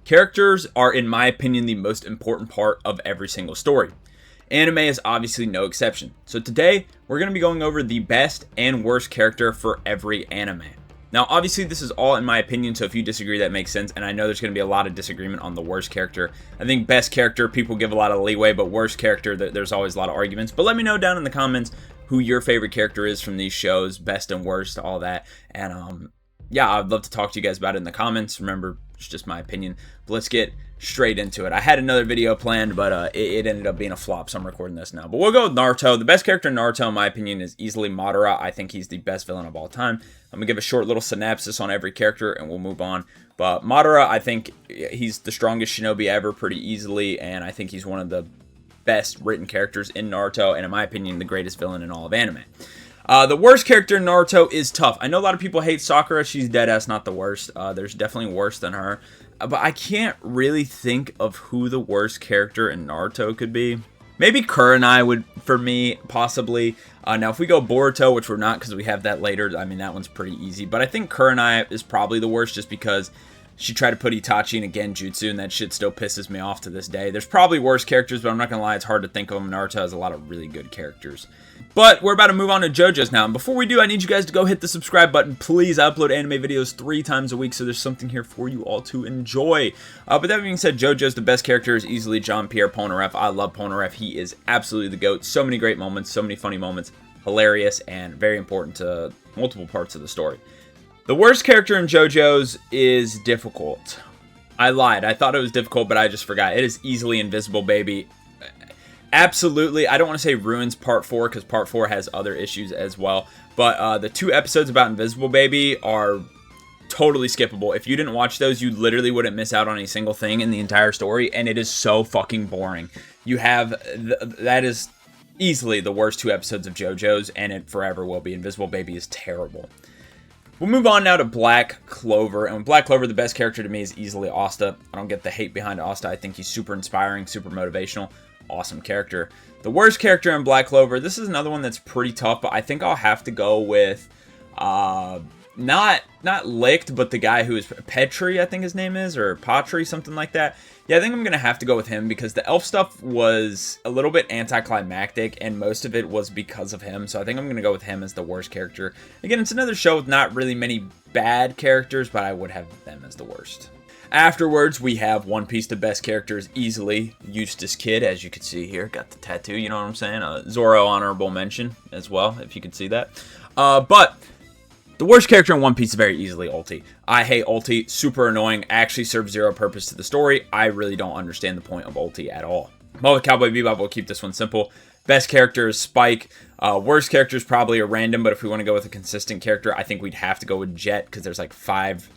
Characters are, in my opinion, the most important part of every single story. Anime is obviously no exception. So today, we're going to be going over the best and worst character for every anime. Now, obviously, this is all in my opinion, so if you disagree, that makes sense, and I know there's going to be a lot of disagreement on the worst character. I think best character, people give a lot of leeway, but worst character, there's always a lot of arguments. But let me know down in the comments who your favorite character is from these shows, best and worst, all that, and yeah, I'd love to talk to you guys about it in the comments. Remember, it's just my opinion. But let's get straight into it. I had another video planned, but it ended up being a flop, so I'm recording this now. But we'll go with Naruto. The best character in Naruto, in my opinion, is easily Madara. I think he's the best villain of all time. I'm going to give a short little synopsis on every character, and we'll move on. But Madara, I think he's the strongest shinobi ever pretty easily, and I think he's one of the best written characters in Naruto, and in my opinion, the greatest villain in all of anime. The worst character in Naruto is tough. I know a lot of people hate Sakura. She's deadass not the worst. There's definitely worse than her. But I can't really think of who the worst character in Naruto could be. Maybe Kurenai would, for me, possibly. Now, if we go Boruto, which we're not because we have that later, I mean, that one's pretty easy. But I think Kurenai is probably the worst just because she tried to put Itachi in a Genjutsu, and that shit still pisses me off to this day. There's probably worse characters, but I'm not going to lie, it's hard to think of them. Naruto has a lot of really good characters. But we're about to move on to JoJo's now. And before we do, I need you guys to go hit the subscribe button. Please, I upload anime videos 3 times a week, so there's something here for you all to enjoy. But that being said, JoJo's the best character is easily Jean-Pierre Polnareff. I love Polnareff. He is absolutely the GOAT. So many great moments, so many funny moments, hilarious, and very important to multiple parts of the story. The worst character in JoJo's is difficult. I lied. I thought it was difficult, but I just forgot. It is easily Invisible Baby. Absolutely. I don't want to say ruins Part 4 because Part 4 has other issues as well. But the 2 episodes about Invisible Baby are totally skippable. If you didn't watch those, you literally wouldn't miss out on a single thing in the entire story. And it is so fucking boring. You have... that is easily the worst 2 episodes of JoJo's, and it forever will be. Invisible Baby is terrible. We'll move on now to Black Clover. And with Black Clover, the best character to me is easily Asta. I don't get the hate behind Asta. I think he's super inspiring, super motivational. Awesome character. The worst character in Black Clover, this is another one that's pretty tough, but I think I'll have to go with not Licked, but the guy who is Petri, I think his name is, or Patri, something like that. Yeah, I think I'm gonna have to go with him because the elf stuff was a little bit anticlimactic, and most of it was because of him. So I think I'm gonna go with him as the worst character. Again, it's another show with not really many bad characters, but I would have them as the worst. Afterwards, we have One Piece, the best characters easily. Eustace Kid, as you can see here, got the tattoo, you know what I'm saying? Zoro, honorable mention as well, if you can see that. But the worst character in One Piece is very easily Ulti. I hate Ulti, super annoying, actually serves zero purpose to the story. I really don't understand the point of Ulti at all. But with Cowboy Bebop, we'll keep this one simple. Best character is Spike. Worst character is probably a random, but if we want to go with a consistent character, I think we'd have to go with Jet, because there's like 5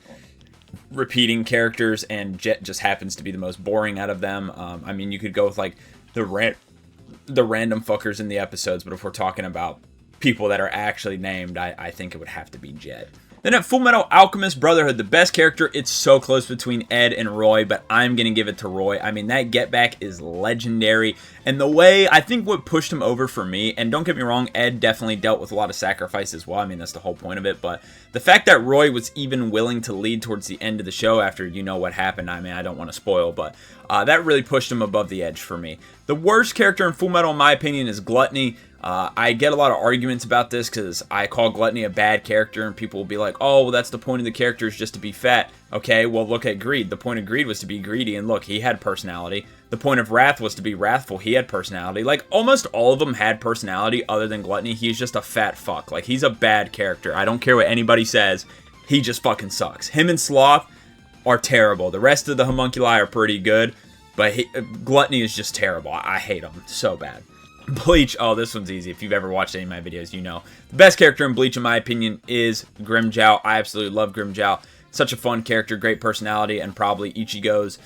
repeating characters, and Jet just happens to be the most boring out of them. I mean, you could go with like the random fuckers in the episodes, but if we're talking about people that are actually named, I think it would have to be Jet. Then at Fullmetal Alchemist Brotherhood, the best character, it's so close between Ed and Roy, but I'm going to give it to Roy. I mean, that get back is legendary, and the way, I think what pushed him over for me, and don't get me wrong, Ed definitely dealt with a lot of sacrifice as well. I mean, that's the whole point of it, but the fact that Roy was even willing to lead towards the end of the show after you know what happened, I mean, I don't want to spoil, but that really pushed him above the edge for me. The worst character in Fullmetal, in my opinion, is Gluttony. I get a lot of arguments about this because I call Gluttony a bad character, and people will be like, oh, well, that's the point of the character is just to be fat. Okay, well, look at Greed. The point of Greed was to be greedy, and look, he had personality. The point of Wrath was to be wrathful. He had personality. Like, almost all of them had personality other than Gluttony. He's just a fat fuck. Like, he's a bad character. I don't care what anybody says. He just fucking sucks. Him and Sloth are terrible. The rest of the homunculi are pretty good, but Gluttony is just terrible. I hate him so bad. Bleach, oh, this one's easy. If you've ever watched any of my videos, you know. The best character in Bleach, in my opinion, is Grimmjow. I absolutely love Grimmjow. Such a fun character, great personality, and probably Ichigo's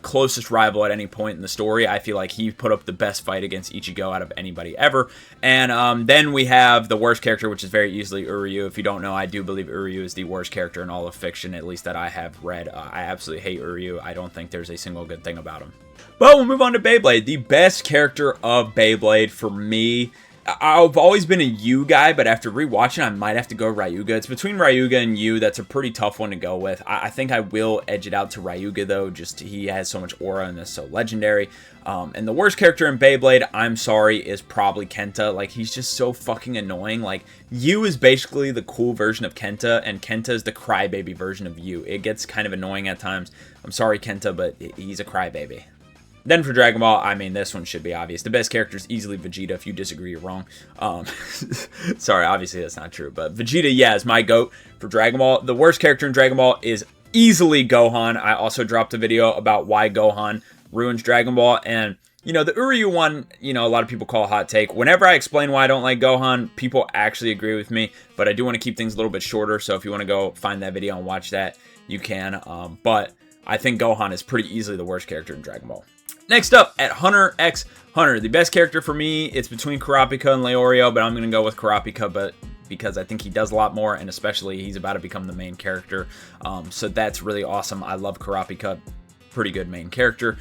closest rival at any point in the story. I feel like he put up the best fight against Ichigo out of anybody ever. And then we have the worst character, which is very easily Uryu. If you don't know, I do believe Uryu is the worst character in all of fiction, at least that I have read. I absolutely hate Uryu. I don't think there's a single good thing about him. But we'll move on to Beyblade. The best character of Beyblade for me I've always been a Yu guy, but after rewatching, I might have to go Ryuga. It's between Ryuga and Yu. That's a pretty tough one to go with. I think I will edge it out to Ryuga, though. Just he has so much aura and is so legendary. And the worst character in Beyblade, I'm sorry, is probably Kenta. Like, he's just so fucking annoying. Like, Yu is basically the cool version of Kenta, and Kenta is the crybaby version of Yu. It gets kind of annoying at times. I'm sorry, Kenta, but he's a crybaby. Then for Dragon Ball, I mean, this one should be obvious. The best character is easily Vegeta. If you disagree, you're wrong. Sorry, obviously that's not true. But Vegeta, yeah, is my GOAT for Dragon Ball. The worst character in Dragon Ball is easily Gohan. I also dropped a video about why Gohan ruins Dragon Ball. And, you know, the Uryu one, you know, a lot of people call a hot take. Whenever I explain why I don't like Gohan, people actually agree with me. But I do want to keep things a little bit shorter. So if you want to go find that video and watch that, you can. But I think Gohan is pretty easily the worst character in Dragon Ball. Next up, at Hunter x Hunter, the best character for me, it's between Kurapika and Leorio, but I'm going to go with Kurapika, because I think he does a lot more, and especially he's about to become the main character, so that's really awesome. I love Kurapika, pretty good main character.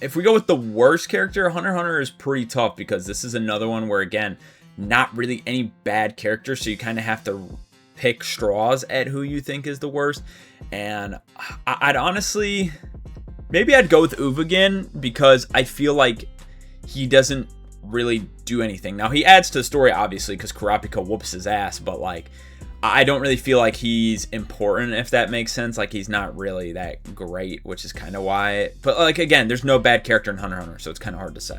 If we go with the worst character, Hunter x Hunter is pretty tough, because this is another one where, again, not really any bad characters, so you kind of have to pick straws at who you think is the worst, and I'd honestly... Maybe I'd go with Uva again, because I feel like he doesn't really do anything. Now, he adds to the story, obviously, because Kurapika whoops his ass, but, like, I don't really feel like he's important, if that makes sense. Like, he's not really that great, which is kind of why. But, like, again, there's no bad character in Hunter x Hunter, so it's kind of hard to say.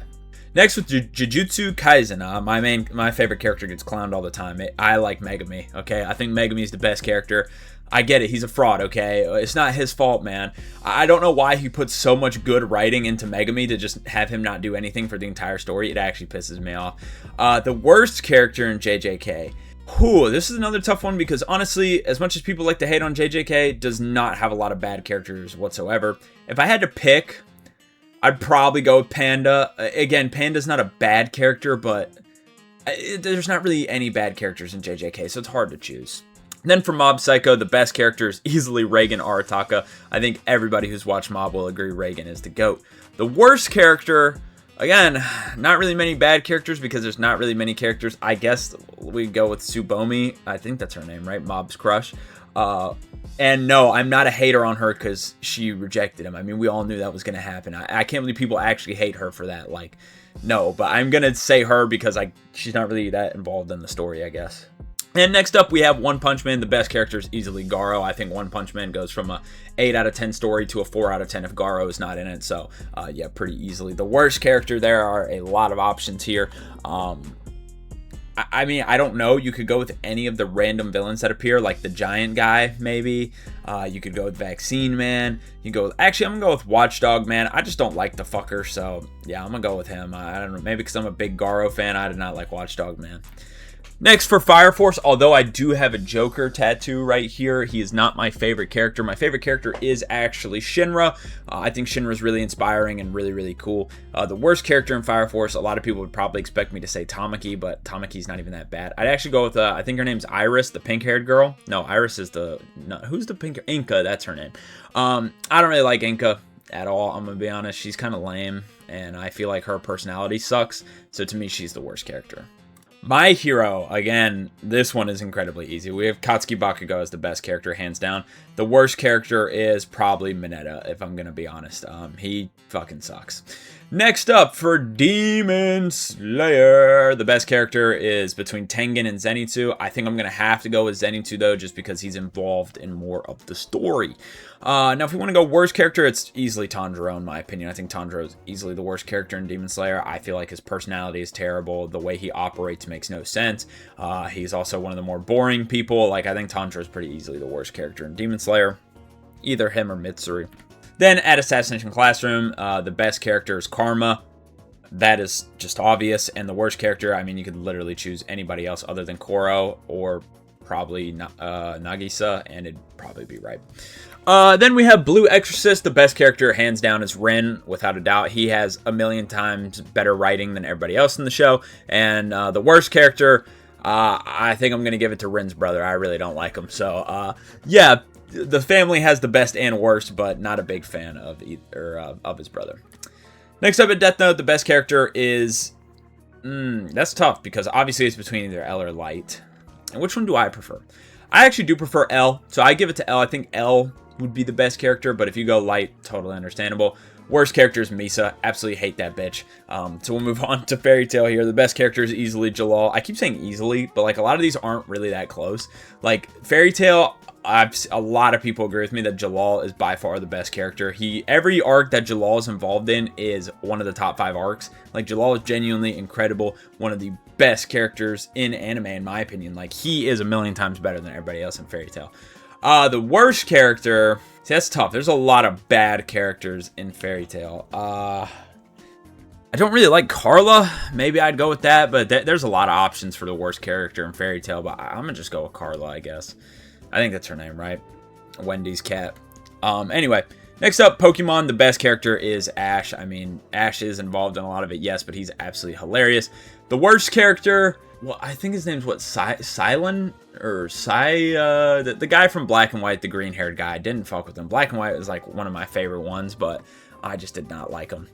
Next, with Jujutsu Kaisen, my favorite character gets clowned all the time. I like Megumi, okay? I think Megumi is the best character. I get it, he's a fraud, okay? It's not his fault, man. I don't know why he puts so much good writing into Megumi to just have him not do anything for the entire story. It actually pisses me off. The worst character in JJK. Whew, this is another tough one, because honestly, as much as people like to hate on JJK, does not have a lot of bad characters whatsoever. If I had to pick, I'd probably go with Panda. Again, Panda's not a bad character, but there's not really any bad characters in JJK, so it's hard to choose. Then for Mob Psycho, the best character is easily Reigen Arataka. I think everybody who's watched Mob will agree Reigen is the GOAT. The worst character, again, not really many bad characters, because there's not really many characters. I guess we go with Tsubomi. I think that's her name, right? Mob's crush. And no, I'm not a hater on her because she rejected him. I mean, we all knew that was going to happen. I can't believe people actually hate her for that. Like, no, but I'm going to say her because she's not really that involved in the story, I guess. And next up, we have One Punch Man. The best character is easily Garo. I think One Punch Man goes from a 8 out of 10 story to a 4 out of 10 if Garo is not in it. So, yeah, pretty easily. The worst character, there are a lot of options here. I mean, I don't know. You could go with any of the random villains that appear, like the giant guy, maybe. You could go with Vaccine Man. You can go with, actually, I'm going to go with Watchdog Man. I just don't like the fucker, so yeah, I'm going to go with him. I don't know, maybe because I'm a big Garo fan, I did not like Watchdog Man. Next, for Fire Force, although I do have a Joker tattoo right here, he is not my favorite character. My favorite character is actually Shinra. I think Shinra is really inspiring and really, really cool. The worst character in Fire Force, a lot of people would probably expect me to say Tamaki, but Tamaki's not even that bad. I'd actually go with, I think her name's Iris, the pink-haired girl. No, Iris is who's the pink? Inka, that's her name. I don't really like Inka at all, I'm going to be honest. She's kind of lame, and I feel like her personality sucks, so to me, she's the worst character. My hero, again, this one is incredibly easy. We have Katsuki Bakugo as the best character, hands down. The worst character is probably Mineta, if I'm going to be honest. He fucking sucks. Next up, for Demon Slayer, the best character is between Tengen and Zenitsu. I think I'm going to have to go with Zenitsu, though, just because he's involved in more of the story. Now, if we want to go worst character, it's easily Tanjiro, in my opinion. I think Tanjiro is easily the worst character in Demon Slayer. I feel like his personality is terrible. The way he operates makes no sense. He's also one of the more boring people. Like, I think Tanjiro is pretty easily the worst character in Demon Slayer. Either him or Mitsuri. Then at Assassination Classroom, the best character is Karma. That is just obvious. And the worst character, I mean, you could literally choose anybody else other than Koro or probably Nagisa, and it'd probably be right. Then we have Blue Exorcist. The best character, hands down, is Rin, without a doubt. He has a million times better writing than everybody else in the show. And the worst character, I think I'm going to give it to Rin's brother. I really don't like him. So, yeah. The family has the best and worst, but not a big fan of either of his brother. Next up at Death Note, the best character is That's tough because obviously it's between either L or Light. And which one do I prefer? I actually do prefer L, so I give it to L. I think L would be the best character, but if you go Light, totally understandable. Worst character is Misa. Absolutely hate that bitch. So we'll move on to Fairy Tail here. The best character is easily Jalal. I keep saying easily, but like a lot of these aren't really that close. Like Fairy Tail, a lot of people agree with me that Jalal is by far the best character. Every arc that Jalal is involved in is one of the top 5 arcs. Like Jalal is genuinely incredible. One of the best characters in anime, in my opinion. Like he is a million times better than everybody else in Fairy Tail. The worst character, see, that's tough. There's a lot of bad characters in Fairy Tail. I don't really like Carla. Maybe I'd go with that, but there's a lot of options for the worst character in Fairy Tail, but I'm gonna just go with Carla, I guess. I think that's her name, right? Wendy's cat. Anyway, next up, Pokemon. The best character is Ash. I mean, Ash is involved in a lot of it, yes, but he's absolutely hilarious. The worst character, well, I think his name's what, Silen? Or the guy from Black and White, the green-haired guy. I didn't fuck with him. Black and White was like one of my favorite ones, but I just did not like him.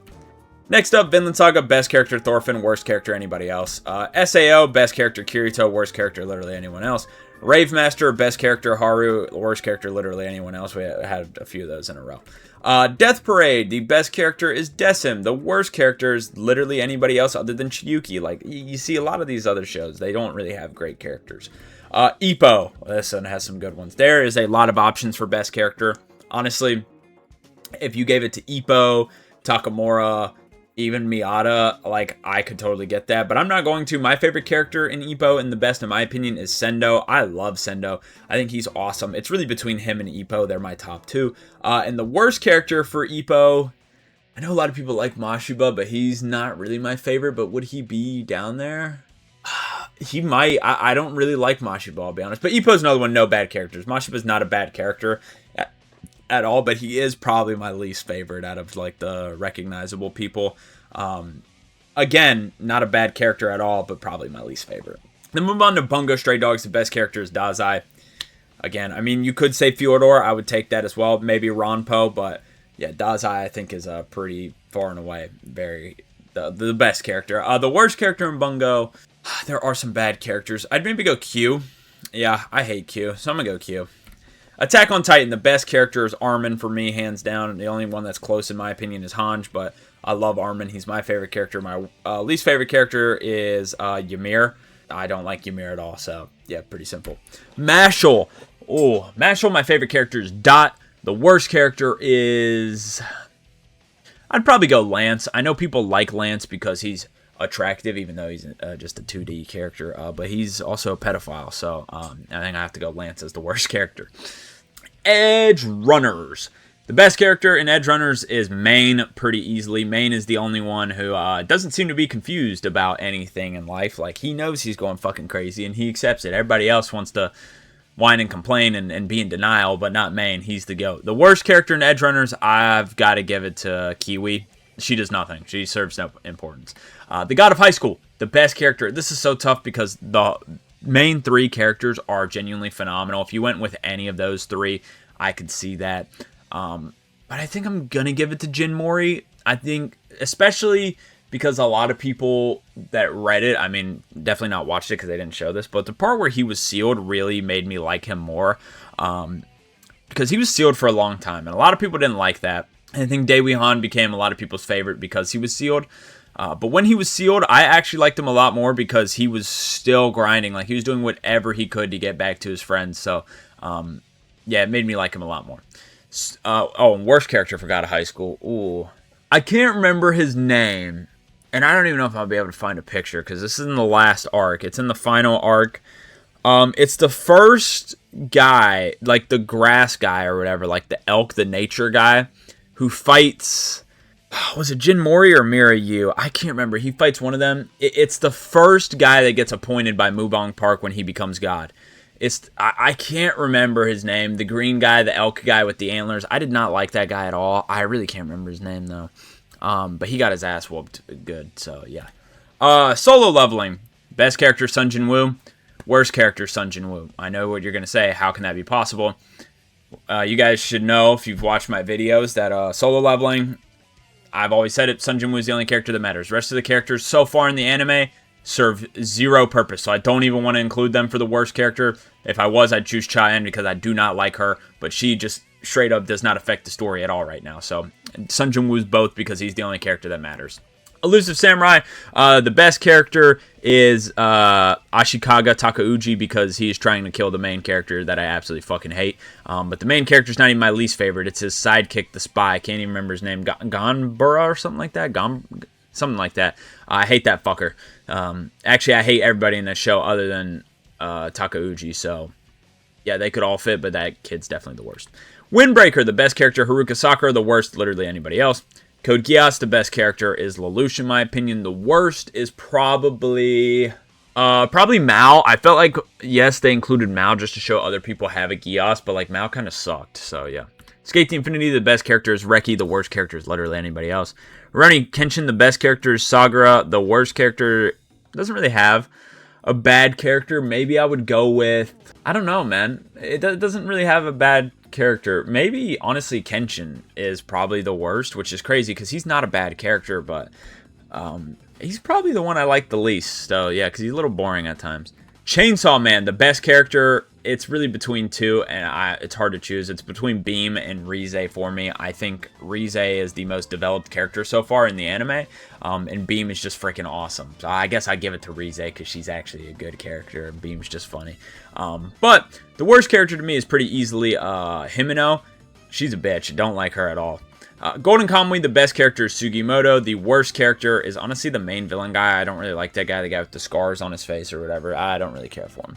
Next up, Vinland Saga, best character Thorfinn, worst character anybody else. SAO, best character Kirito, worst character literally anyone else. Rave Master, best character Haru, worst character literally anyone else. We had a few of those in a row. Death Parade, the best character is Decim. The worst character is literally anybody else other than Chiyuki. Like, you see a lot of these other shows, they don't really have great characters. Ippo, this one has some good ones. There is a lot of options for best character. Honestly, if you gave it to Ippo, Takamura, even Miata, like, I could totally get that, but I'm not going to. My favorite character in Ippo, and the best in my opinion, is Sendo. I love Sendo. I think he's awesome. It's really between him and Ippo. They're my top 2. And the worst character for Ippo, I know a lot of people like Mashiba, but he's not really my favorite, but would he be down there? He might. I don't really like Mashiba, I'll be honest. But Ippo's another one, no bad characters. Mashiba's not a bad character at all, but he is probably my least favorite out of like the recognizable people. Again, not a bad character at all, but probably my least favorite. Then move on to Bungo Stray Dogs. The best character is Dazai. Again, I mean, you could say Fyodor. I would take that as well. Maybe Ronpo, but yeah, Dazai I think is pretty far and away the best character. The worst character in Bungo, there are some bad characters. I'd maybe go Q. Yeah, I hate Q, so I'm gonna go Q. Attack on Titan, the best character is Armin for me, hands down. The only one that's close in my opinion is Hanj, but I love Armin. He's my favorite character. My least favorite character is Ymir. I don't like Ymir at all, so yeah, pretty simple. Mashle. Oh, Mashle, my favorite character is Dot. The worst character is... I'd probably go Lance. I know people like Lance because he's attractive, even though he's just a 2D character, but he's also a pedophile, so I think I have to go Lance as the worst character. Edge Runners. The best character in Edge Runners is Main, pretty easily. Main is the only one who doesn't seem to be confused about anything in life. Like, he knows he's going fucking crazy, and he accepts it. Everybody else wants to whine and complain and be in denial, but not Main. He's the GOAT. The worst character in Edge Runners, I've got to give it to Kiwi. She does nothing. She serves no importance. The God of High School, the best character. This is so tough because the main 3 characters are genuinely phenomenal. If you went with any of those 3, I could see that. But I think I'm going to give it to Jin Mori. I think, especially because a lot of people that read it, I mean, definitely not watched it because they didn't show this, but the part where he was sealed really made me like him more. Because he was sealed for a long time, and a lot of people didn't like that. I think Daewoo Han became a lot of people's favorite because he was sealed. But when he was sealed, I actually liked him a lot more because he was still grinding. Like, he was doing whatever he could to get back to his friends. So, yeah, it made me like him a lot more. And worst character for God of High School. Ooh. I can't remember his name. And I don't even know if I'll be able to find a picture because this is in the last arc. It's in the final arc. It's the first guy, like the grass guy or whatever, like the elk, the nature guy, who fights... Was it Jin Mori or Mirayu? I can't remember. He fights one of them. It's the first guy that gets appointed by Mubong Park when he becomes God. I can't remember his name. The green guy, the elk guy with the antlers. I did not like that guy at all. I really can't remember his name, though. But he got his ass whooped good, so yeah. Solo leveling. Best character, Sun Jin Woo. Worst character, Sun Jin Woo. I know what you're going to say. How can that be possible? You guys should know, if you've watched my videos, that solo leveling... I've always said it, Sun Jin-woo is the only character that matters. The rest of the characters so far in the anime serve zero purpose, so I don't even want to include them for the worst character. If I was, I'd choose Cha-en because I do not like her, but she just straight up does not affect the story at all right now. So Sun Jin-woo's both because he's the only character that matters. Elusive Samurai, the best character is Ashikaga Takauji because he's trying to kill the main character that I absolutely fucking hate. But the main character is not even my least favorite. It's his sidekick, the spy. I can't even remember his name. Ganbara or something like that. Something like that. I hate that fucker. Actually, I hate everybody in this show other than Takauji. So, yeah, they could all fit, but that kid's definitely the worst. Windbreaker, the best character, Haruka Sakura. The worst, literally anybody else. Code Geass, the best character is Lelouch, in my opinion. The worst is probably Mao. I felt like, yes, they included Mao just to show other people have a Geass, but like Mao kind of sucked, so yeah. Skate to Infinity, the best character is Reki. The worst character is literally anybody else. Rurouni Kenshin, the best character is Sagura. The worst character doesn't really have a bad character. Maybe I would go with, I don't know, man. It doesn't really have a bad character. Maybe, honestly, Kenshin is probably the worst, which is crazy because he's not a bad character, but he's probably the one I like the least. So, yeah, because he's a little boring at times. Chainsaw Man, the best character, it's really between two, and it's hard to choose. It's between Beam and Rize for me. I think Rize is the most developed character so far in the anime, and Beam is just freaking awesome. So I guess I give it to Rize because she's actually a good character, and Beam's just funny. But the worst character to me is pretty easily Himeno. She's a bitch. Don't like her at all. Golden Kamuy, the best character is Sugimoto. The worst character is honestly the main villain guy. I don't really like that guy, the guy with the scars on his face or whatever. I don't really care for him.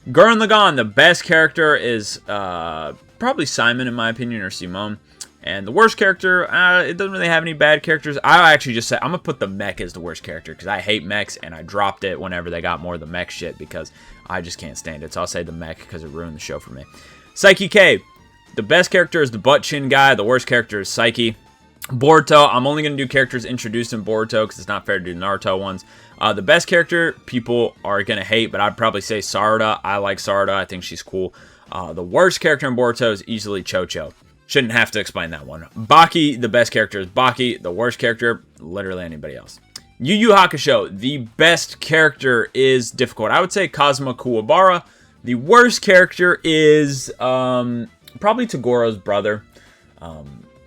Gurren Lagann, the best character is probably Simon in my opinion, or Simone. And the worst character, it doesn't really have any bad characters. I actually just said, I'm going to put the mech as the worst character because I hate mechs and I dropped it whenever they got more of the mech shit because I just can't stand it. So I'll say the mech because it ruined the show for me. Psyche K. The best character is the butt chin guy. The worst character is Psyche. Boruto. I'm only going to do characters introduced in Boruto because it's not fair to do Naruto ones. The best character, people are going to hate, but I'd probably say Sarada. I like Sarada. I think she's cool. The worst character in Boruto is easily Chocho. Shouldn't have to explain that one. Baki, the best character is Baki. The worst character, literally anybody else. Yu Yu Hakusho. The best character is difficult. I would say Kazuma Kuwabara. The worst character is probably Togoro's brother.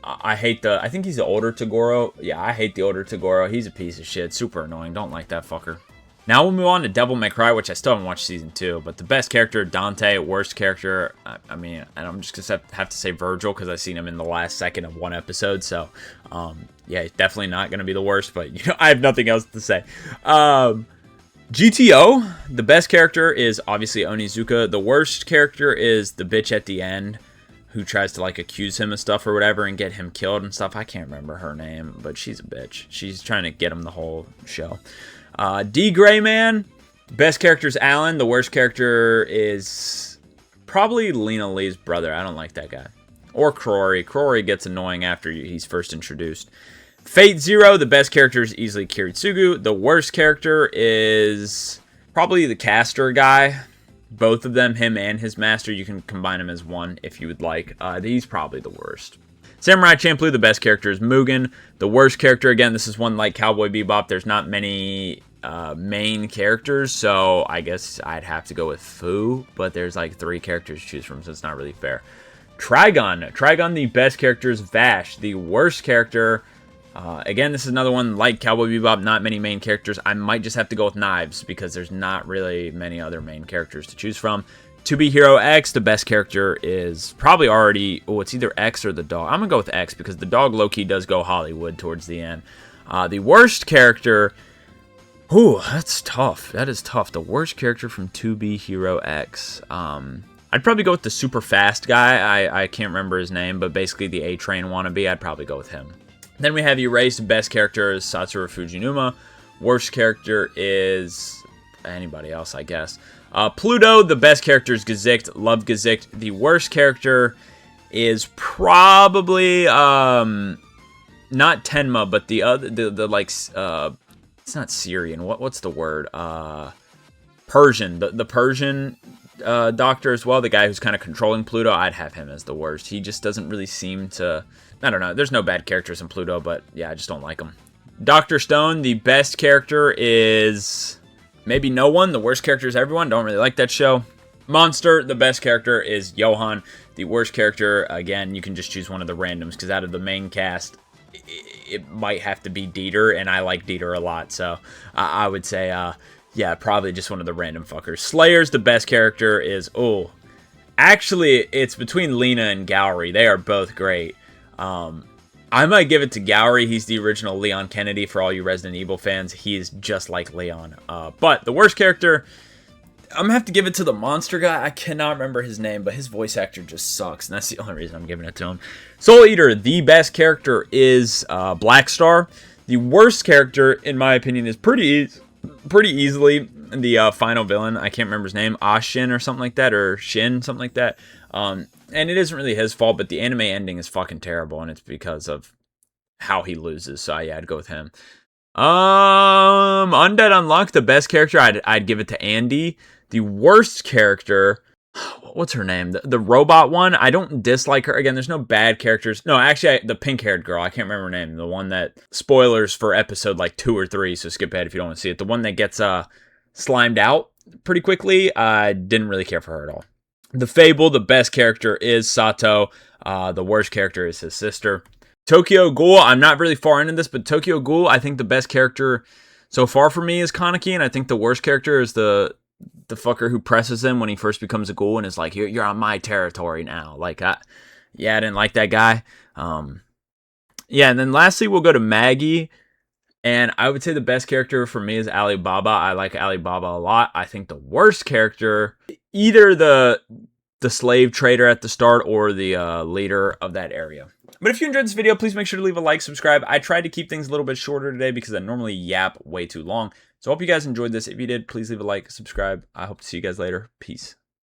I think he's the older Togoro. Yeah, I hate the older Togoro. He's a piece of shit. Super annoying. Don't like that fucker. Now we'll move on to Devil May Cry, which I still haven't watched Season 2. But the best character, Dante. Worst character, I mean, and I'm just going to have to say Virgil because I've seen him in the last second of one episode. So, yeah, he's definitely not going to be the worst. But, you know, I have nothing else to say. GTO, the best character is obviously Onizuka. The worst character is the bitch at the end who tries to, like, accuse him of stuff or whatever and get him killed and stuff. I can't remember her name, but she's a bitch. She's trying to get him the whole show. D. Gray Man, best character is Alan. The worst character is probably Lena Lee's brother. I don't like that guy. Or Crory. Crory gets annoying after he's first introduced. Fate Zero, the best character is easily Kiritsugu. The worst character is probably the caster guy. Both of them, him and his master, you can combine them as one if you would like. He's probably the worst. Samurai Champloo, the best character is Mugen. The worst character, again, this is one like Cowboy Bebop. There's not many main characters, so I guess I'd have to go with Fu, but there's like 3 characters to choose from, so it's not really fair. Trigon. Trigon, the best character is Vash. The worst character, again, this is another one like Cowboy Bebop, not many main characters. I might just have to go with Knives because there's not really many other main characters to choose from. To Be Hero X, the best character is probably already, it's either X or the dog. I'm going to go with X because the dog low-key does go Hollywood towards the end. The worst character, that's tough. That is tough. The worst character from To Be Hero X. I'd probably go with the super fast guy. I can't remember his name, but basically the A-Train wannabe. I'd probably go with him. Then we have Erased. Best character is Satsuru Fujinuma. Worst character is anybody else, I guess. Pluto, the best character is Gezicht. Love Gezicht. The worst character is probably not Tenma, but the other, the like, it's not Syrian. What's the word? Persian. The Persian doctor as well. The guy who's kind of controlling Pluto. I'd have him as the worst. He just doesn't really seem to I don't know. There's no bad characters in Pluto, but yeah, I just don't like them. Dr. Stone, the best character is maybe no one. The worst character is everyone. Don't really like that show. Monster, the best character is Johan. The worst character, again, you can just choose one of the randoms, because out of the main cast, it might have to be Dieter, and I like Dieter a lot, so I would say, yeah, probably just one of the random fuckers. Slayer's the best character is, actually, it's between Lena and Gowry. They are both great. I might give it to Gowry. He's the original Leon Kennedy for all you Resident Evil fans. He is just like Leon. But the worst character, I'm going to have to give it to the monster guy. I cannot remember his name, but his voice actor just sucks, and that's the only reason I'm giving it to him. Soul Eater, the best character is Black Star. The worst character, in my opinion, is pretty easily the final villain. I can't remember his name. Ashin or something like that, or Shin, something like that. And it isn't really his fault, but the anime ending is fucking terrible, and it's because of how he loses. So yeah, I'd go with him. Undead Unluck, the best character, I'd give it to Andy. The worst character, what's her name? The robot one. I don't dislike her. Again, there's no bad characters. No, actually, the pink-haired girl. I can't remember her name. The one that, spoilers for episode like 2 or 3, so skip ahead if you don't want to see it. The one that gets slimed out pretty quickly. I didn't really care for her at all. The Fable, the best character is Sato. The worst character is his sister. Tokyo Ghoul, I'm not really far into this, but Tokyo Ghoul, I think the best character so far for me is Kaneki, and I think the worst character is the fucker who presses him when he first becomes a ghoul and is like, you're on my territory now. Like, yeah, I didn't like that guy. Yeah, and then lastly, we'll go to Maggie. And I would say the best character for me is Alibaba. I like Alibaba a lot. I think the worst character, either the slave trader at the start or the leader of that area. But if you enjoyed this video, please make sure to leave a like, subscribe. I tried to keep things a little bit shorter today because I normally yap way too long. So I hope you guys enjoyed this. If you did, please leave a like, subscribe. I hope to see you guys later. Peace.